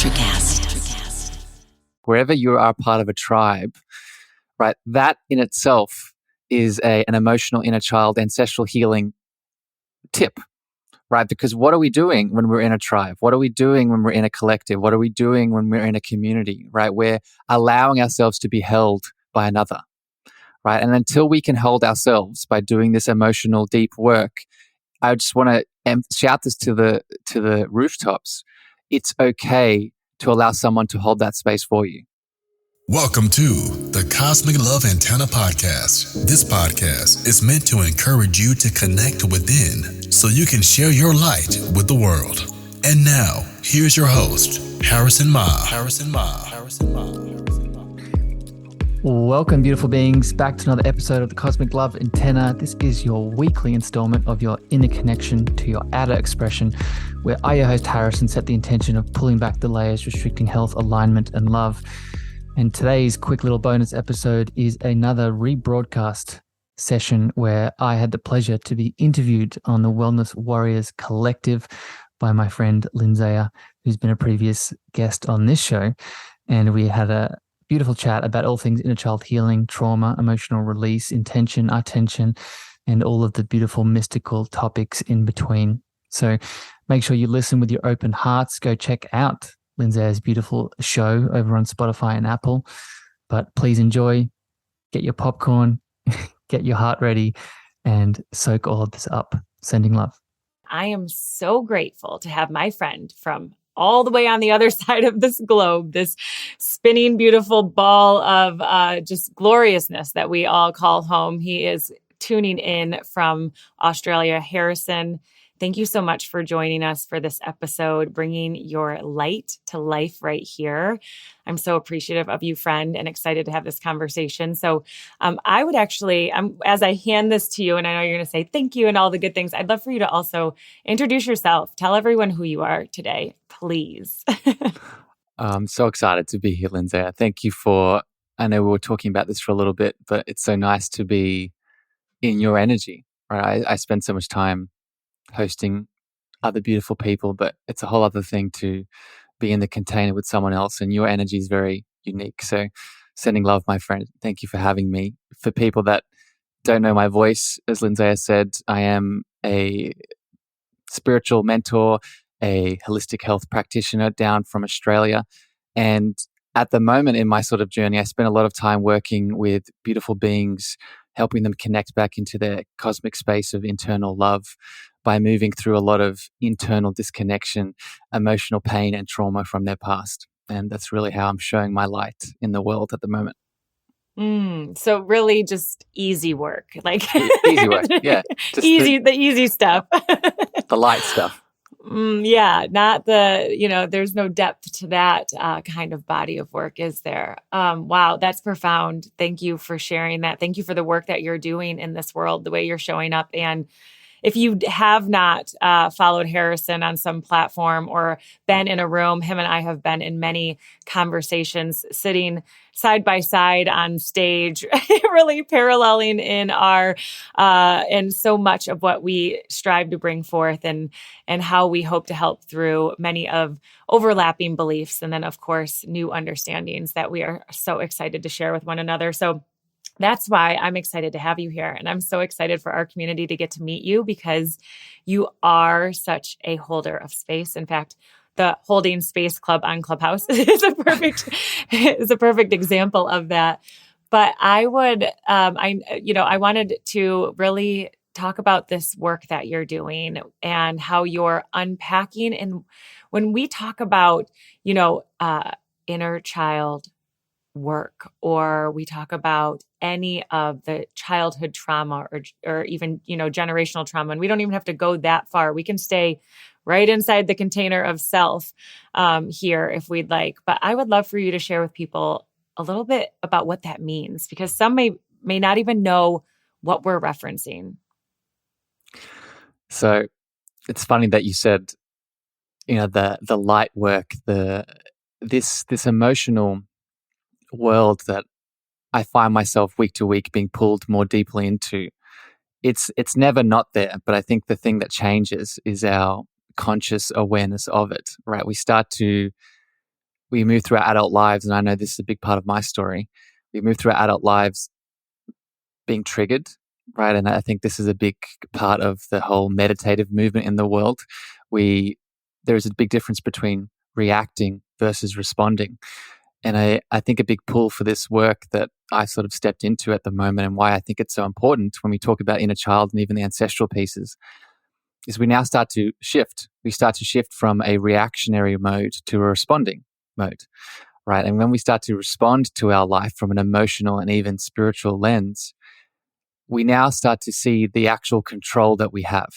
Rebroadcast. Wherever you are part of a tribe, right, that in itself is an emotional inner child ancestral healing tip, right? Because what are we doing when we're in a tribe? What are we doing when we're in a collective? What are we doing when we're in a community, right? We're allowing ourselves to be held by another, right? And until we can hold ourselves by doing this emotional deep work, I just want to shout this to the rooftops. It's okay to allow someone to hold that space for you. Welcome to the Cosmic Love Antenna Podcast. This podcast is meant to encourage you to connect within so you can share your light with the world. And now, here's your host, Harrison Ma. Welcome, beautiful beings, back to another episode of the Cosmic Love Antenna. This is your weekly installment of your inner connection to your outer expression, where I, your host Harrison, set the intention of pulling back the layers, restricting health, alignment, and love. And today's quick little bonus episode is another rebroadcast session where I had the pleasure to be interviewed on the Wellness Warriors Collective by my friend Lindsaya, who's been a previous guest on this show. And we had a beautiful chat about all things inner child healing, trauma, emotional release, intention, attention, and all of the beautiful mystical topics in between. So make sure you listen with your open hearts. Go check out Lindsaya's beautiful show over on Spotify and Apple. But please enjoy, get your popcorn, get your heart ready, and soak all of this up. Sending love. I am so grateful to have my friend from all the way on the other side of this globe, this spinning, beautiful ball of just gloriousness that we all call home. He is tuning in from Australia. Harrison, thank you so much for joining us for this episode, bringing your light to life right here. I'm so appreciative of you, friend, and excited to have this conversation. So I would actually, as I hand this to you, and I know you're going to say thank you and all the good things, I'd love for you to also introduce yourself. Tell everyone who you are today, please. I'm so excited to be here, Lindsaya. Thank you I know we were talking about this for a little bit, but it's so nice to be in your energy, right? I spend so much time hosting other beautiful people, but it's a whole other thing to be in the container with someone else, and your energy is very unique. So sending love, my friend. Thank you for having me. For people that don't know my voice, as Lindsaya said, I am a spiritual mentor, a holistic health practitioner down from Australia. And at the moment in my sort of journey, I spend a lot of time working with beautiful beings, helping them connect back into their cosmic space of internal love by moving through a lot of internal disconnection, emotional pain and trauma from their past. And that's really how I'm showing my light in the world at the moment. So really just easy work, like easy work. Yeah. Just the easy stuff, the light stuff. Yeah. Not there's no depth to that kind of body of work, is there? Wow. That's profound. Thank you for sharing that. Thank you for the work that you're doing in this world, the way you're showing up. And if you have not followed Harrison on some platform or been in a room, him and I have been in many conversations, sitting side by side on stage, really paralleling in our and so much of what we strive to bring forth, and how we hope to help through many of overlapping beliefs, and then of course new understandings that we are so excited to share with one another. So that's why I'm excited to have you here. And I'm so excited for our community to get to meet you, because you are such a holder of space. In fact, the Holding Space Club on Clubhouse is a perfect example of that. But I would, I wanted to really talk about this work that you're doing and how you're unpacking. And when we talk about, inner child work, or we talk about any of the childhood trauma or even, generational trauma, and we don't even have to go that far. We can stay right inside the container of self here if we'd like. But I would love for you to share with people a little bit about what that means, because some may not even know what we're referencing. So it's funny that you said, the light work, this emotional world that I find myself week to week being pulled more deeply into. It's never not there, but I think the thing that changes is our conscious awareness of it, right? We start to we move through our adult lives, and I know this is a big part of my story, we move through our adult lives being triggered, right? And I think this is a big part of the whole meditative movement in the world. There is a big difference between reacting versus responding. And I think a big pull for this work that I sort of stepped into at the moment, and why I think it's so important when we talk about inner child and even the ancestral pieces, is we now start to shift. We start to shift from a reactionary mode to a responding mode, right? And when we start to respond to our life from an emotional and even spiritual lens, we now start to see the actual control that we have.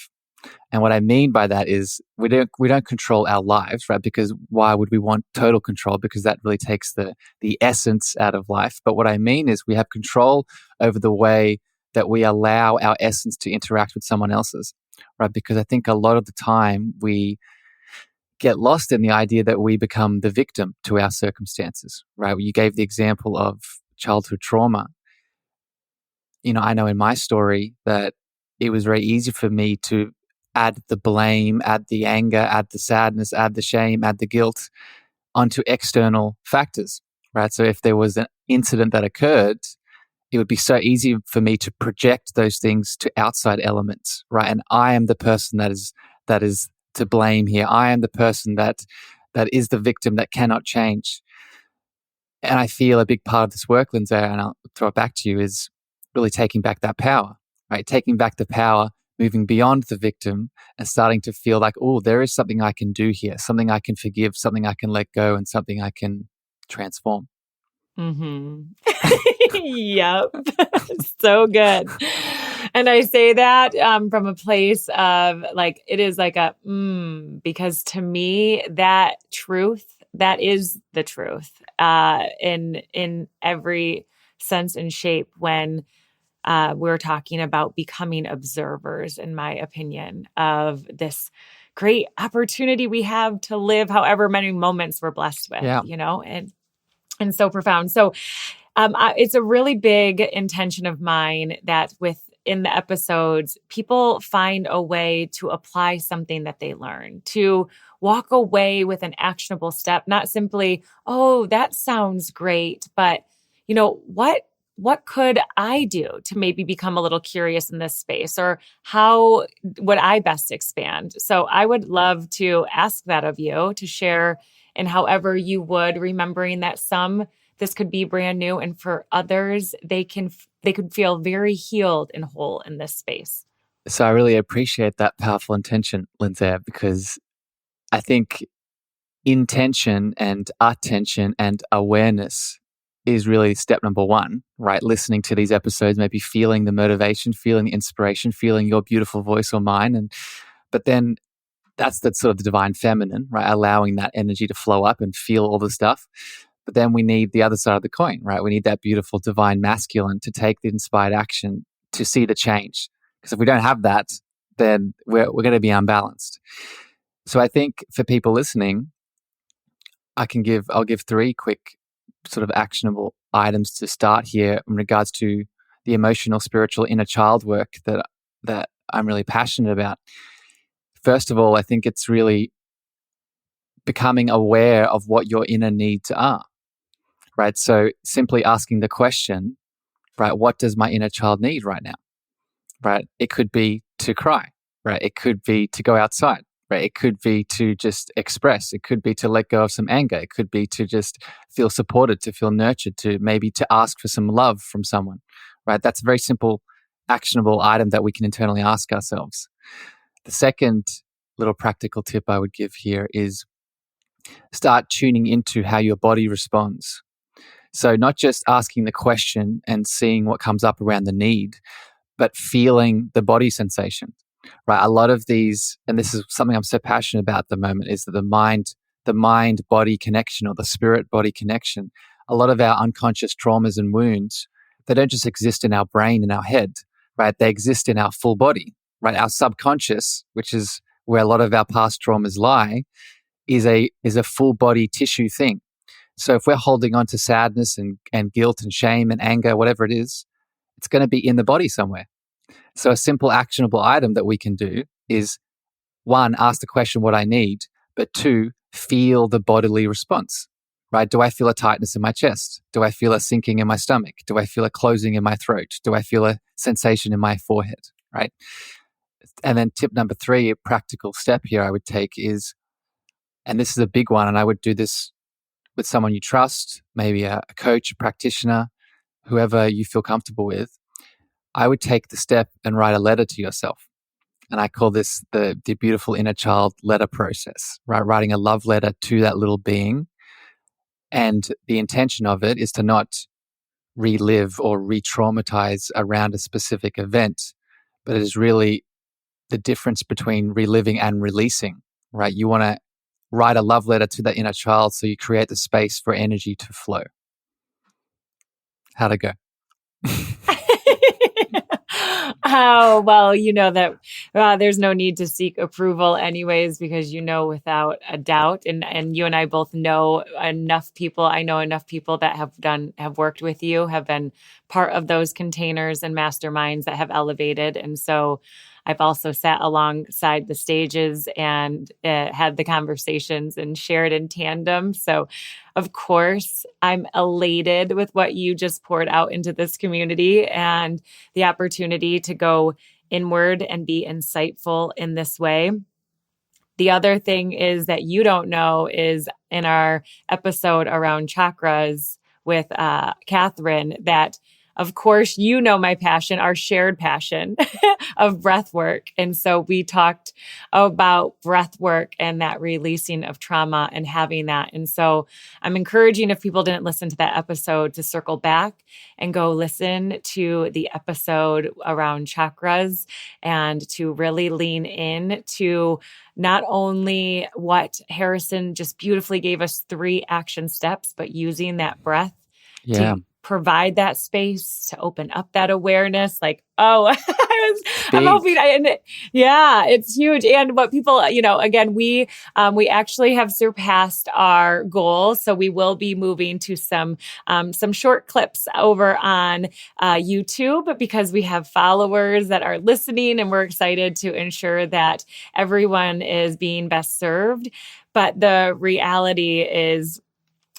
And what I mean by that is we don't control our lives, right? Because why would we want total control? Because that really takes the essence out of life. But what I mean is we have control over the way that we allow our essence to interact with someone else's, right? Because I think a lot of the time we get lost in the idea that we become the victim to our circumstances, right? You gave the example of childhood trauma. I know in my story that it was very easy for me to add the blame, add the anger, add the sadness, add the shame, add the guilt onto external factors, right? So if there was an incident that occurred, it would be so easy for me to project those things to outside elements, right? And I am the person that is to blame here. I am the person that is the victim that cannot change. And I feel a big part of this work, Lindsaya, and I'll throw it back to you, is really taking back that power, right? Taking back the power, moving beyond the victim and starting to feel like, oh, there is something I can do here, something I can forgive, something I can let go, and something I can transform. Mm-hmm. Yep. So good. And I say that from a place of like, it is like because to me, that truth, that is the truth in every sense and shape when we're talking about becoming observers, in my opinion, of this great opportunity we have to live however many moments we're blessed with, and so profound. So it's a really big intention of mine that within the episodes, people find a way to apply something that they learn, to walk away with an actionable step, not simply, oh, that sounds great, but what could I do to maybe become a little curious in this space, or how would I best expand? So I would love to ask that of you, to share in however you would, remembering that this could be brand new, and for others, they could feel very healed and whole in this space. So I really appreciate that powerful intention, Lindsaya, because I think intention and attention and awareness is really step number one, right? Listening to these episodes, maybe feeling the motivation, feeling the inspiration, feeling your beautiful voice or mine. But then that's sort of the divine feminine, right? Allowing that energy to flow up and feel all the stuff. But then we need the other side of the coin, right? We need that beautiful divine masculine to take the inspired action to see the change. Because if we don't have that, then we're going to be unbalanced. So I think for people listening, I'll give 3 quick sort of actionable items to start here in regards to the emotional, spiritual, inner child work that I'm really passionate about. First of all, I think it's really becoming aware of what your inner needs are, right? So simply asking the question, right, what does my inner child need right now, right? It could be to cry, right? It could be to go outside, right? It could be to just express. It could be to let go of some anger. It could be to just feel supported, to feel nurtured, to maybe to ask for some love from someone, right? That's a very simple, actionable item that we can internally ask ourselves. The second little practical tip I would give here is start tuning into how your body responds. So not just asking the question and seeing what comes up around the need, but feeling the body sensation, right? A lot of these, and this is something I'm so passionate about at the moment, is that the mind-body connection, or the spirit-body connection. A lot of our unconscious traumas and wounds, they don't just exist in our brain and our head, right? They exist in our full body, right? Our subconscious, which is where a lot of our past traumas lie, is a full body tissue thing. So if we're holding on to sadness and guilt and shame and anger, whatever it is, it's going to be in the body somewhere. So a simple actionable item that we can do is, 1, ask the question what I need, but 2, feel the bodily response, right? Do I feel a tightness in my chest? Do I feel a sinking in my stomach? Do I feel a closing in my throat? Do I feel a sensation in my forehead, right? And then tip number 3, a practical step here I would take is, and this is a big one, and I would do this with someone you trust, maybe a coach, a practitioner, whoever you feel comfortable with. I would take the step and write a letter to yourself. And I call this the beautiful inner child letter process, right? Writing a love letter to that little being. And the intention of it is to not relive or re-traumatize around a specific event, but it is really the difference between reliving and releasing, right? You want to write a love letter to that inner child so you create the space for energy to flow. How'd it go? Oh, well, you know that there's no need to seek approval anyways, because you know without a doubt, and you and I both know enough people. I know enough people that have worked with you, have been part of those containers and masterminds that have elevated. And so I've also sat alongside the stages and had the conversations and shared in tandem. So of course, I'm elated with what you just poured out into this community and the opportunity to go inward and be insightful in this way. The other thing is that you don't know is in our episode around chakras with Catherine, that of course, you know my passion, our shared passion of breath work. And so we talked about breath work and that releasing of trauma and having that. And so I'm encouraging, if people didn't listen to that episode, to circle back and go listen to the episode around chakras and to really lean in to not only what Harrison just beautifully gave us 3 action steps, but using that breath to provide that space to open up that awareness. Like, oh, I'm hoping, it's huge. And what people, again, we actually have surpassed our goal. So we will be moving to some short clips over on YouTube, because we have followers that are listening, and we're excited to ensure that everyone is being best served. But the reality is,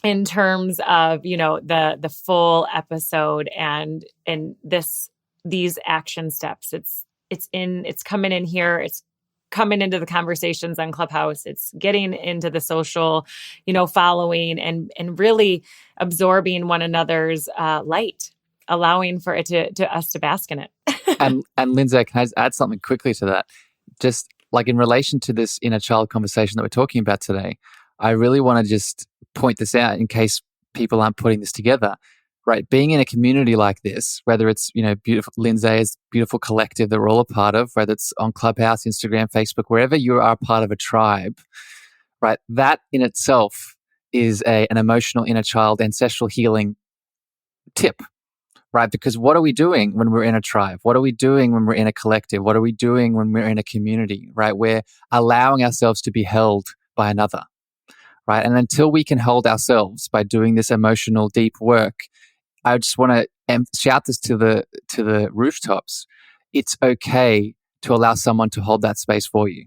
in terms of, the full episode and these action steps, it's coming in here. It's coming into the conversations on Clubhouse. It's getting into the social, following and really absorbing one another's light, allowing for it to us to bask in it. and Lindsay, can I add something quickly to that? Just like in relation to this inner child conversation that we're talking about today, I really want to just point this out in case people aren't putting this together, right? Being in a community like this, whether it's, beautiful Lindsaya's beautiful collective that we're all a part of, whether it's on Clubhouse, Instagram, Facebook, wherever you are part of a tribe, right? That in itself is an emotional inner child ancestral healing tip, right? Because what are we doing when we're in a tribe? What are we doing when we're in a collective? What are we doing when we're in a community, right? We're allowing ourselves to be held by another. Right. And until we can hold ourselves by doing this emotional deep work, I just want to shout this to the rooftops. It's okay to allow someone to hold that space for you,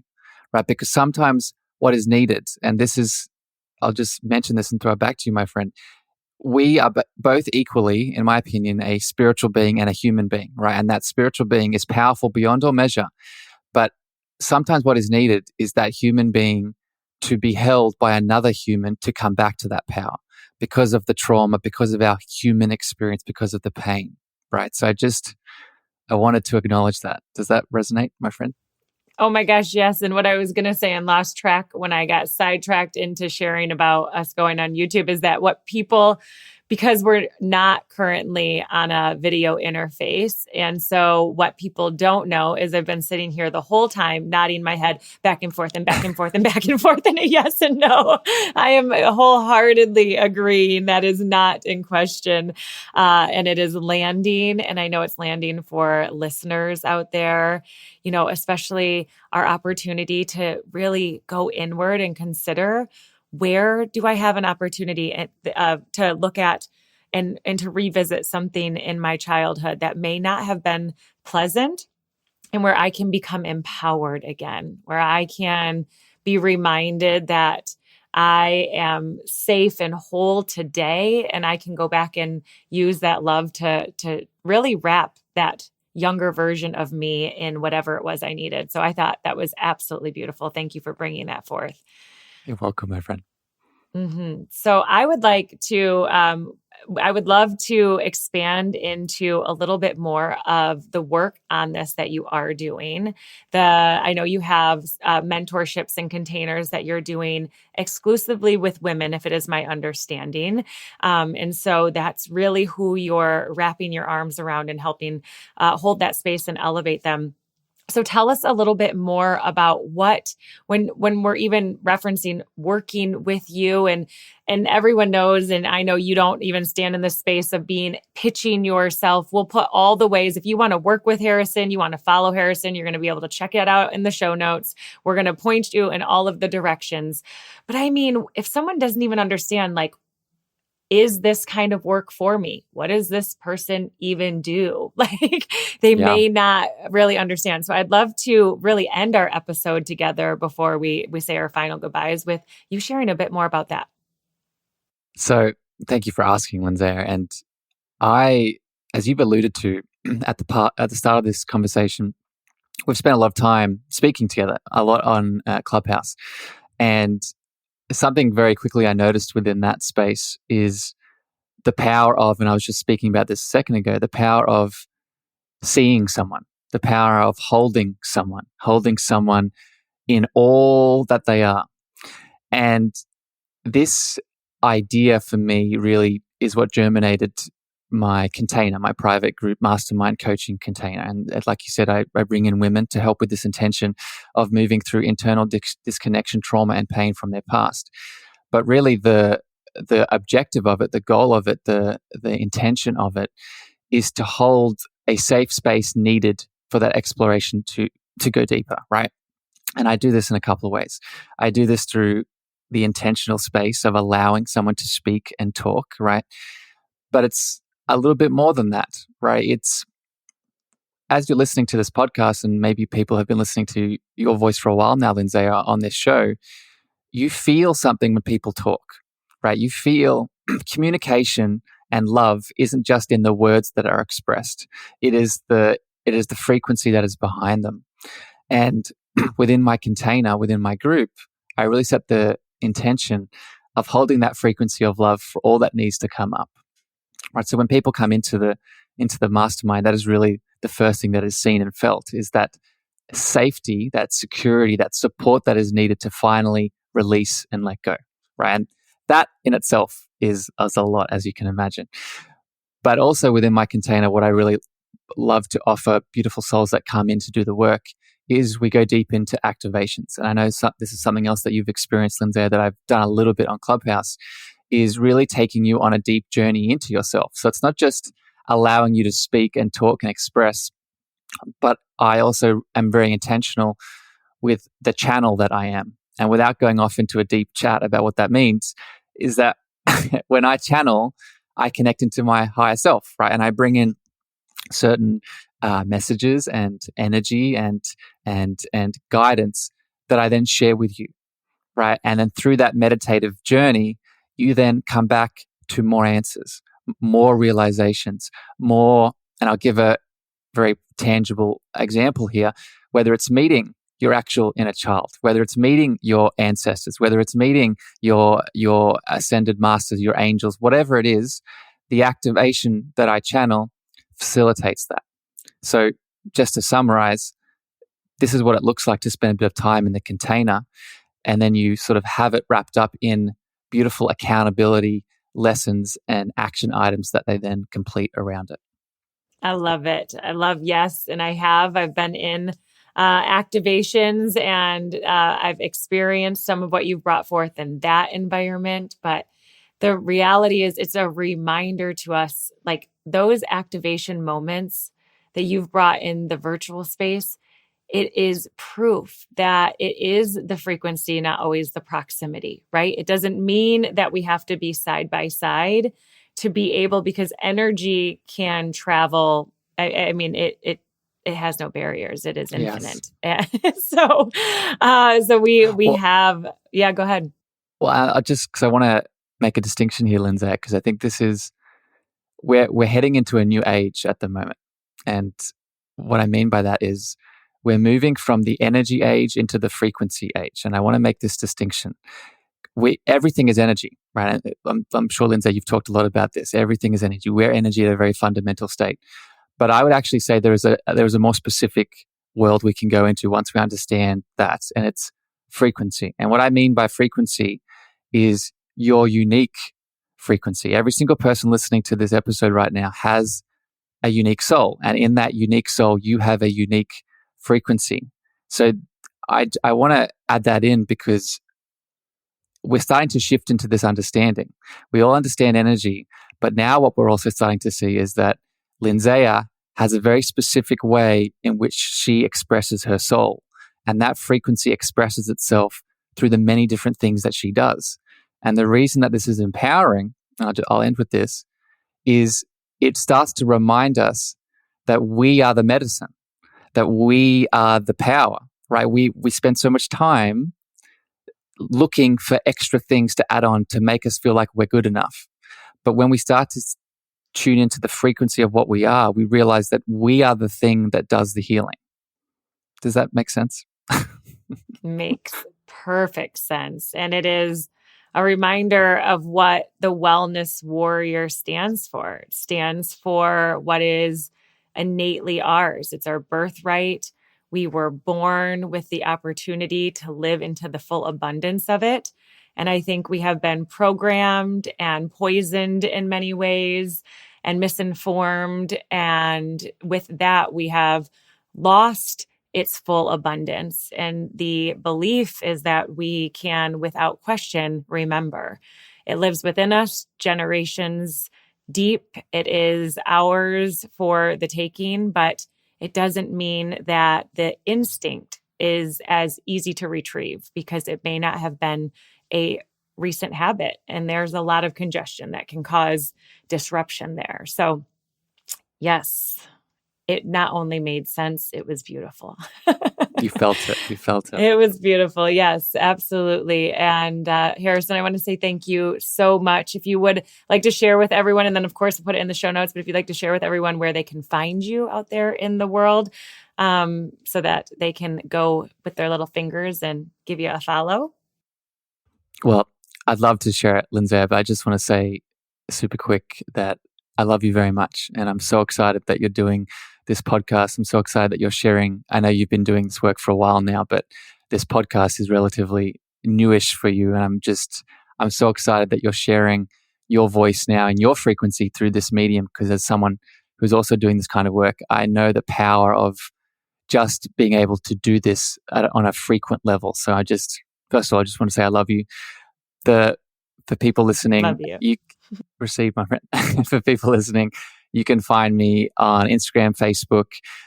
right? Because sometimes what is needed, and this is, I'll just mention this and throw it back to you, my friend. We are both equally, in my opinion, a spiritual being and a human being, right? And that spiritual being is powerful beyond all measure. But sometimes what is needed is that human being to be held by another human to come back to that power because of the trauma, because of our human experience, because of the pain, right? So I wanted to acknowledge that. Does that resonate, my friend? Oh my gosh, yes. And what I was going to say and lost track when I got sidetracked into sharing about us going on YouTube is that what people, because we're not currently on a video interface. And so what people don't know is I've been sitting here the whole time, nodding my head back and forth and back and forth and back and forth and a yes and no. I am wholeheartedly agreeing that is not in question. And it is landing. And I know it's landing for listeners out there, especially our opportunity to really go inward and consider, where do I have an opportunity to look at and to revisit something in my childhood that may not have been pleasant, and where I can become empowered again, where I can be reminded that I am safe and whole today, and I can go back and use that love to really wrap that younger version of me in whatever it was I needed. So I thought that was absolutely beautiful. Thank you for bringing that forth. You're welcome, my friend. So I would love to expand into a little bit more of the work on this that you are doing. I know you have mentorships and containers that you're doing exclusively with women, if it is my understanding. And so that's really who you're wrapping your arms around and helping hold that space and elevate them. So tell us a little bit more about when we're even referencing working with you, and everyone knows, and I know you don't even stand in the space of pitching yourself. We'll put all the ways, if you want to work with Harrison, you want to follow Harrison, you're going to be able to check it out in the show notes. We're going to point you in all of the directions. But I mean, if someone doesn't even understand, like, is this kind of work for me? What does this person even do? Like, they may not really understand. So I'd love to really end our episode together before we say our final goodbyes with you sharing a bit more about that. So thank you for asking, Lindsaya. And I, as you've alluded to at the start of this conversation, we've spent a lot of time speaking together, a lot on Clubhouse. And something very quickly I noticed within that space is the power of, and I was just speaking about this a second ago, the power of seeing someone, the power of holding someone in all that they are. And this idea for me really is what germinated my container, my private group mastermind coaching container. And like you said, I bring in women to help with this intention of moving through internal disconnection, trauma, and pain from their past. But really the objective of it, the goal of it, the intention of it is to hold a safe space needed for that exploration to go deeper, right? And I do this in a couple of ways. I do this through the intentional space of allowing someone to speak and talk, right? But it's a little bit more than that, right? It's, as you're listening to this podcast, and maybe people have been listening to your voice for a while now, Lindsaya, on this show, you feel something when people talk, right? You feel communication and love isn't just in the words that are expressed. It is the frequency that is behind them. And within my container, within my group, I really set the intention of holding that frequency of love for all that needs to come up. Right. So when people come into the mastermind, that is really the first thing that is seen and felt, is that safety, that security, that support that is needed to finally release and let go. Right. And that in itself is a lot, as you can imagine. But also within my container, what I really love to offer beautiful souls that come in to do the work is we go deep into activations. And I know this is something else that you've experienced, Lindsay, that I've done a little bit on Clubhouse, is really taking you on a deep journey into yourself. So it's not just allowing you to speak and talk and express, but I also am very intentional with the channel that I am. And without going off into a deep chat about what that means, is that when I channel, I connect into my higher self, right? And I bring in certain messages and energy and guidance that I then share with you, right? And then through that meditative journey, you then come back to more answers, more realizations, more, and I'll give a very tangible example here, whether it's meeting your actual inner child, whether it's meeting your ancestors, whether it's meeting your ascended masters, your angels, whatever it is, the activation that I channel facilitates that. So just to summarize, this is what it looks like to spend a bit of time in the container, and then you sort of have it wrapped up in beautiful accountability lessons and action items that they then complete around it. I love it. Yes. And I've been in activations, and I've experienced some of what you've brought forth in that environment. But the reality is, it's a reminder to us, like, those activation moments that you've brought in the virtual space, it is proof that it is the frequency, not always the proximity, right? It doesn't mean that we have to be side by side to be able, because energy can travel. I mean, it has no barriers. It is infinite. Yes. So we have, go ahead. Well, I just because I want to make a distinction here, Lindsay, because I think this is we're heading into a new age at the moment, and what I mean by that is we're moving from the energy age into the frequency age, and I want to make this distinction. Everything is energy, right? I'm sure, Lindsay, you've talked a lot about this. Everything is energy. We're energy at a very fundamental state. But I would actually say there is a more specific world we can go into once we understand that, and it's frequency. And what I mean by frequency is your unique frequency. Every single person listening to this episode right now has a unique soul, and in that unique soul, you have a unique frequency. So I want to add that in because we're starting to shift into this understanding. We all understand energy, but now what we're also starting to see is that Lindsaya has a very specific way in which she expresses her soul. And that frequency expresses itself through the many different things that she does. And the reason that this is empowering, I'll end with this, is it starts to remind us that we are the medicine, that we are the power, right? We spend so much time looking for extra things to add on to make us feel like we're good enough. But when we start to tune into the frequency of what we are, we realize that we are the thing that does the healing. Does that make sense? Makes perfect sense. And it is a reminder of what the wellness warrior stands for. It stands for what is innately ours. It's our birthright. We were born with the opportunity to live into the full abundance of it. And I think we have been programmed and poisoned in many ways and misinformed. And with that, we have lost its full abundance. And the belief is that we can, without question, remember. It lives within us, generations deep. It is ours for the taking, but it doesn't mean that the instinct is as easy to retrieve because it may not have been a recent habit. And there's a lot of congestion that can cause disruption there. So yes, it not only made sense, it was beautiful. You felt it. You felt it. It was beautiful. Yes, absolutely. And Harrison, I want to say thank you so much. If you would like to share with everyone, and then of course we'll put it in the show notes, but if you'd like to share with everyone where they can find you out there in the world, so that they can go with their little fingers and give you a follow. Well, I'd love to share it, Lindsay, but I just want to say super quick that I love you very much. And I'm so excited that you're doing this podcast. I'm so excited that you're sharing. I know you've been doing this work for a while now, but this podcast is relatively newish for you. And I'm so excited that you're sharing your voice now and your frequency through this medium, because as someone who's also doing this kind of work, I know the power of just being able to do this on a frequent level. So first of all, I just want to say I love you. For people listening, Love you. Receive my friend. For people listening, you can find me on Instagram, Facebook,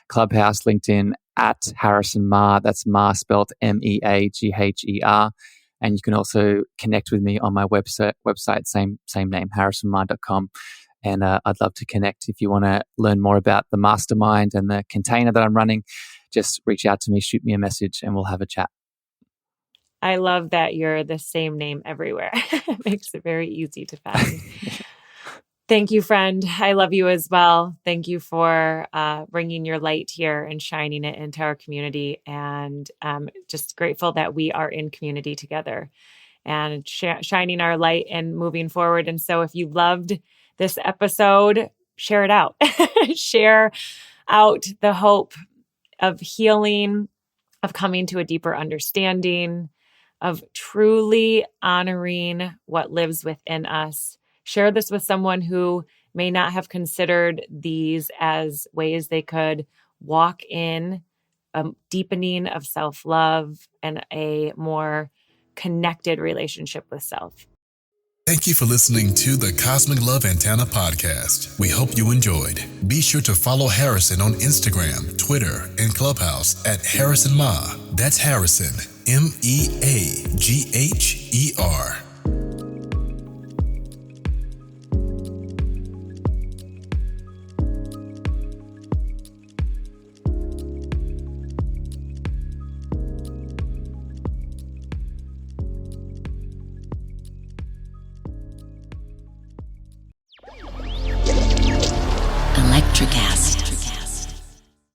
Clubhouse, LinkedIn at Harrison Maher. That's Maher spelled MEAGHER. And you can also connect with me on my website, same name, harrisonmaher.com. And I'd love to connect. If you want to learn more about the mastermind and the container that I'm running, just reach out to me, shoot me a message, and we'll have a chat. I love that you're the same name everywhere. It makes it very easy to find. Thank you, friend. I love you as well. Thank you for bringing your light here and shining it into our community. And just grateful that we are in community together and shining our light and moving forward. And so if you loved this episode, share it out. Share out the hope of healing, of coming to a deeper understanding, of truly honoring what lives within us. Share this with someone who may not have considered these as ways they could walk in a deepening of self-love and a more connected relationship with self. Thank you for listening to the Cosmic Love Antenna podcast. We hope you enjoyed. Be sure to follow Harrison on Instagram, Twitter, and Clubhouse at Harrison Maher. That's Harrison, MEAGHER. Electricast.